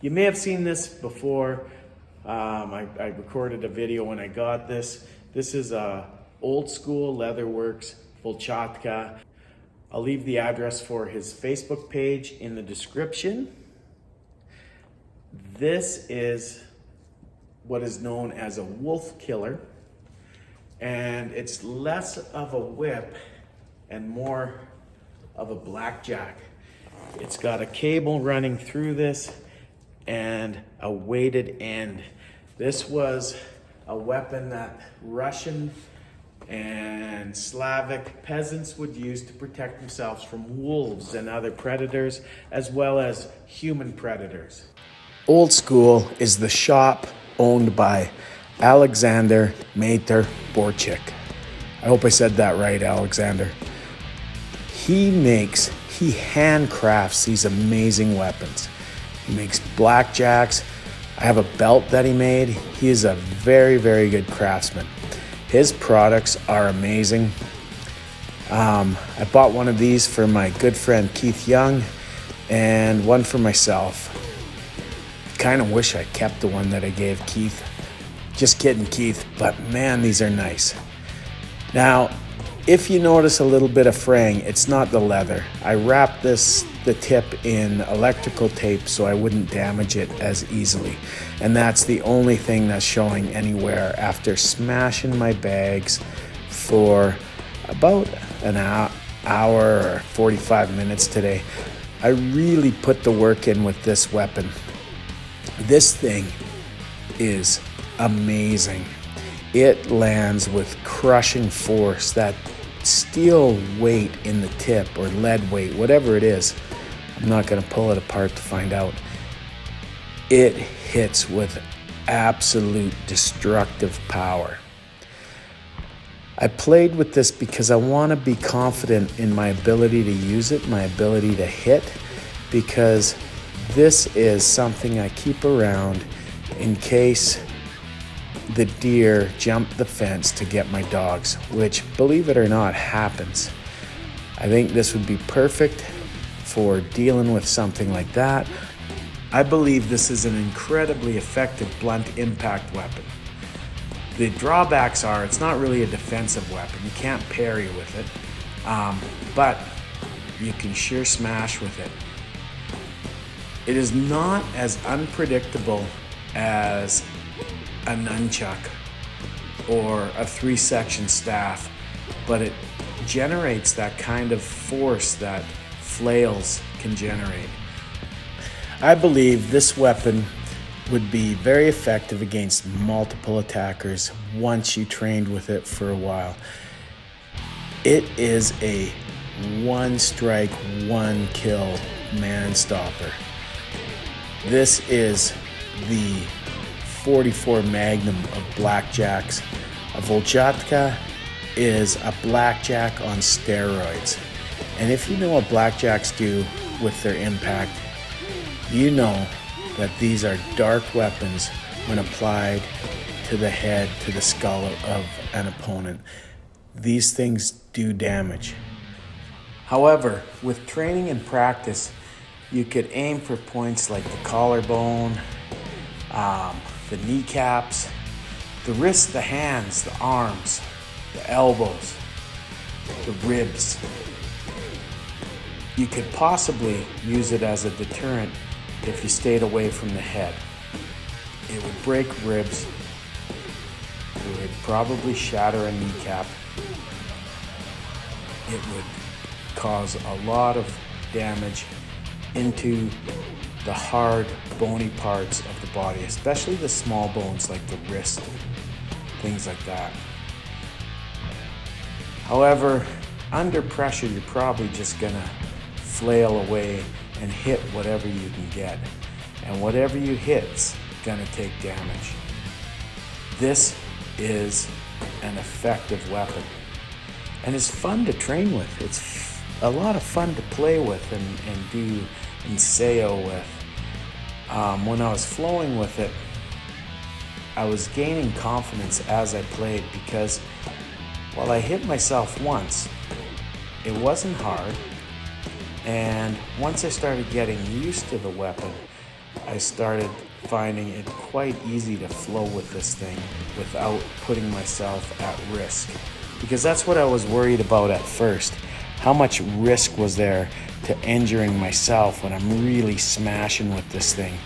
You may have seen this before. I recorded a video when I got this. This is a Old School Leatherworks Volchatka. I'll leave the address for his Facebook page in the description. This is what is known as a wolf killer, and it's less of a whip and more of a blackjack. It's got a cable running through this and a weighted end. This was a weapon that Russian and Slavic peasants would use to protect themselves from wolves and other predators, as well as human predators. Old School is the shop owned by Alexander Mater Borchik. I hope I said that right, Alexander. He handcrafts these amazing weapons. He makes blackjacks. I have a belt that he made. He is a very, very good craftsman. His products are amazing. I bought one of these for my good friend Keith Young and one for myself. Kind of wish I kept the one that I gave Keith. Just kidding, Keith, but man, these are nice. Now, if you notice a little bit of fraying, it's not the leather. I wrapped the tip in electrical tape so I wouldn't damage it as easily. And that's the only thing that's showing anywhere after smashing my bags for about an hour or 45 minutes today. I really put the work in with this weapon. This thing is amazing. It lands with crushing force. That steel weight in the tip, or lead weight, whatever it is, I'm not going to pull it apart to find out. It hits with absolute destructive power. I played with this because I want to be confident in my ability to use it, my ability to hit, because this is something I keep around in case the deer jump the fence to get my dogs, which, believe it or not, happens. I think this would be perfect for dealing with something like that. I believe this is an incredibly effective blunt impact weapon. The drawbacks are it's not really a defensive weapon. You can't parry with it, but you can sure smash with it. It is not as unpredictable as a nunchuck or a 3-section staff, but it generates that kind of force that flails can generate. I believe this weapon would be very effective against multiple attackers once you trained with it for a while. It is a one-strike, one-kill man stopper. This is the 44 Magnum of blackjacks. A Volchatka is a blackjack on steroids. And if you know what blackjacks do with their impact, you know that these are dark weapons when applied to the head, to the skull of an opponent. These things do damage. However, with training and practice, you could aim for points like the collarbone, the kneecaps, the wrists, the hands, the arms, the elbows, the ribs. You could possibly use it as a deterrent if you stayed away from the head. It would break ribs. It would probably shatter a kneecap. It would cause a lot of damage into the hard, bony parts of the body, especially the small bones like the wrist, things like that. However, under pressure, you're probably just gonna flail away and hit whatever you can get. And whatever you hit's gonna take damage. This is an effective weapon. And it's fun to train with. It's a lot of fun to play with and do ensayo with. When I was flowing with it, I was gaining confidence as I played, because while I hit myself once, it wasn't hard. And once I started getting used to the weapon, I started finding it quite easy to flow with this thing without putting myself at risk. Because that's what I was worried about at first. How much risk was there to injuring myself when I'm really smashing with this thing?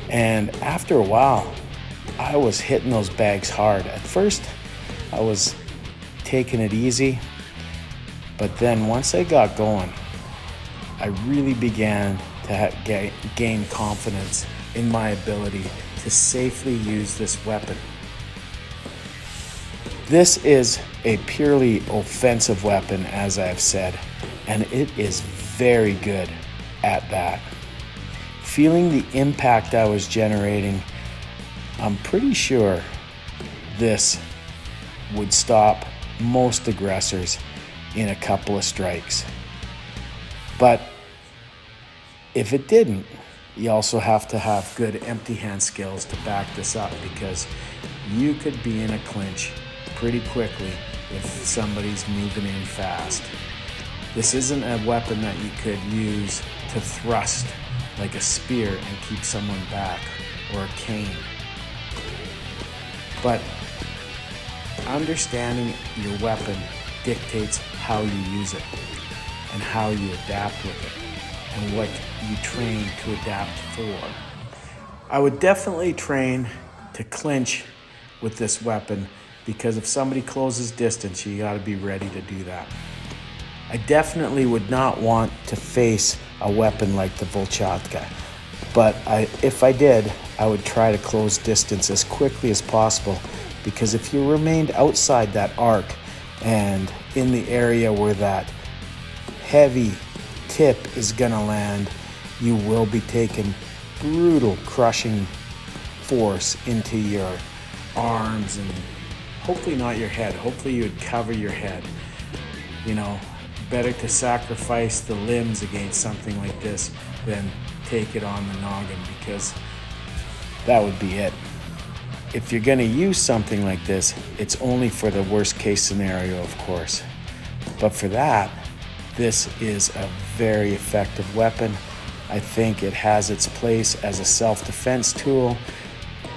And after a while, I was hitting those bags hard. At first, I was taking it easy, but then once I got going, I really began to gain confidence in my ability to safely use this weapon. This is a purely offensive weapon, as I've said, and it is very good at that. Feeling the impact I was generating, I'm pretty sure this would stop most aggressors in a couple of strikes. But if it didn't, you also have to have good empty hand skills to back this up, because you could be in a clinch pretty quickly if somebody's moving in fast. This isn't a weapon that you could use to thrust like a spear and keep someone back, or a cane. But understanding your weapon dictates how you use it and how you adapt with it and what you train to adapt for. I would definitely train to clinch with this weapon, because if somebody closes distance, you gotta be ready to do that. I definitely would not want to face a weapon like the Volchatka, but if I did, I would try to close distance as quickly as possible, because if you remained outside that arc and in the area where that heavy tip is gonna land, you will be taking brutal crushing force into your arms, and hopefully not your head. Hopefully you would cover your head. You know, better to sacrifice the limbs against something like this than take it on the noggin, because that would be it. If you're gonna use something like this, it's only for the worst case scenario, of course. But for that, this is a very effective weapon. I think it has its place as a self-defense tool.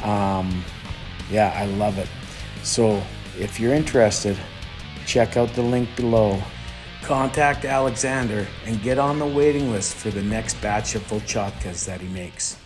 Yeah, I love it. So if you're interested, check out the link below. Contact Alexander and get on the waiting list for the next batch of Volchatkas that he makes.